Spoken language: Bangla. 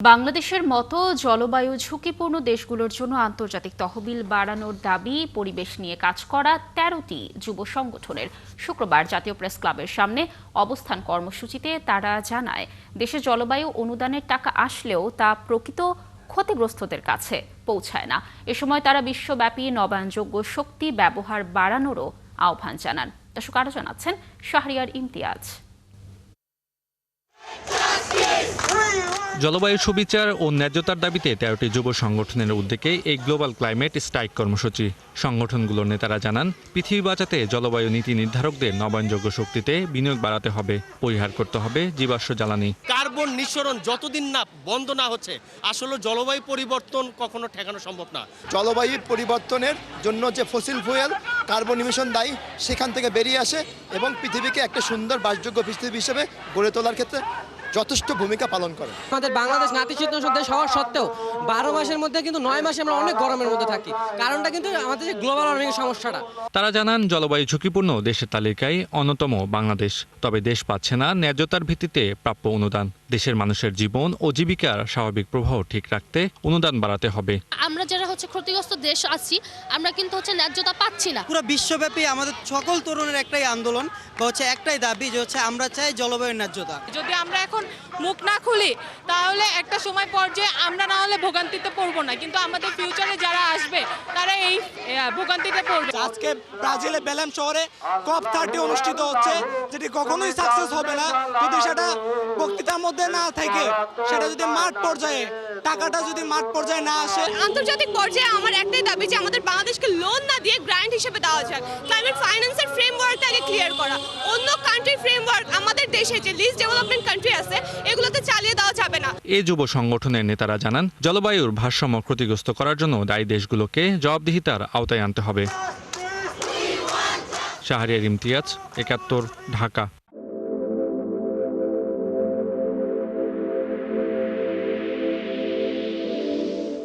বাংলাদেশের মতো জলবায়ু ঝুঁকিপূর্ণ দেশগুলোর জন্য আন্তর্জাতিক তহবিল বাড়ানোর দাবি পরিবেশ নিয়ে কাজ করা ১৩টি যুব সংগঠনের শুক্রবার জাতীয় প্রেস ক্লাবের সামনে অবস্থান কর্মসূচিতে তারা জানায়, দেশে জলবায়ু অনুদানের টাকা আসলেও তা প্রকৃত ক্ষতিগ্রস্তদের কাছে পৌঁছায় না। এ সময় তারা বিশ্বব্যাপী নবায়নযোগ্য শক্তি ব্যবহার বাড়ানোরও আহ্বান জানান। দর্শক, আরও জানাচ্ছেন শাহরিয়ার ইমতিয়াজ। জলবায়ু সুবিচার ও ন্যায্যতার দাবিতে ১৩টি যুব সংগঠনের উদ্যোগে এই গ্লোবাল ক্লাইমেট স্ট্রাইক কর্মসূচি। সংগঠনগুলোর নেতারা জানান, পৃথিবী বাঁচাতে জলবায়ু নীতি নির্ধারকদের নবায়নযোগ্য শক্তিতে বিনিয়োগ বাড়াতে হবে, পরিহার করতে হবে জীবাশ্ম জ্বালানি। কার্বন নিঃসরণ যতদিন না বন্ধ না হচ্ছে, আসলে জলবায়ু পরিবর্তন কখনো ঠেকানো সম্ভব না। জলবায়ু পরিবর্তনের জন্য যে ফসিল ফুয়েল কার্বন নিঃসরণ দায়ী, সেখান থেকে বেরিয়ে আসে এবং পৃথিবীকে একটা সুন্দর বাসযোগ্য পৃথিবী হিসেবে গড়ে তোলার ক্ষেত্রে যথেষ্ট ভূমিকা পালন করে। আমাদের বাংলাদেশ নাতিশীতোষ্ণ দেশ হওয়ার সত্ত্বেও ১২ মাসের মধ্যে কিন্তু ৯ মাসে আমরা অনেক গরমের মধ্যে থাকি। কারণটা কিন্তু আমাদের যে গ্লোবাল ওয়ার্মিং সমস্যাটা। তারা জানান, জলবায়ু ঝুঁকিপূর্ণ দেশের তালিকায় অন্যতম বাংলাদেশ। তবে দেশ পাচ্ছে না ন্যায্যতার ভিত্তিতে প্রাপ্য অনুদান। দেশের মানুষের জীবন ও জীবিকার স্বাভাবিক প্রবাহ ঠিক রাখতে অনুদান বাড়াতে হবে। আমরা যারা ক্ষতিগ্রস্ত দেশ আছি, আমরা কিন্তু ন্যায্যতা পাচ্ছি না। পুরো বিশ্বব্যাপী আমাদের সকল তরুণের একটাই আন্দোলন বা একটাই দাবি যে আমরা চাই জলবায়ুর ন্যায্যতা। যদি আমরা এখন মুখ না খুলি, তাহলে একটা সময় পর্যায়ে আমরা না হলে ভোগান্তিতে পড়বো না, কিন্তু আমাদের ফিউচারে যারা আসবে তারা এই ভোগান্তিতে পড়বে। আজকে ব্রাজিলের বেলেম শহরে COP30 অনুষ্ঠিত হচ্ছে, যেটি কখনোই সাকসেস হবে না যদি সেটা বক্তৃতার মধ্যে না থাকে, সেটা যদি মাঠ পর্যায়ে টাকাটা যদি মাঠ পর্যায়ে না আসে। আন্তর্জাতিক পর্যায়ে আমার একটাই দাবি যে আমাদের বাংলাদেশকে লোন না দিয়ে গ্র্যান্ট হিসেবে দেওয়া যায়। ক্লাইমেট ফাইন্যান্সের ফ্রেমওয়ার্কটা আগে ক্লিয়ার করা। অন্য কান্ট্রির ফ্রেমওয়ার্ক আমাদের দেশে যে লিস্ট ডেভেলপমেন্ট কান্ট্রি আছে, এগুলোতে চালিয়ে দেওয়া যাবে না। এই যুব সংগঠনের নেতারা জানান, জলবায়ুর ভারসাম্য ক্ষতিগ্রস্ত করার জন্য দায়ী দেশগুলোকে জবাবদিহিতার আওতায় আনতে হবে। শাহরিয়ার ইমতিয়াজ, ৭১, ঢাকা।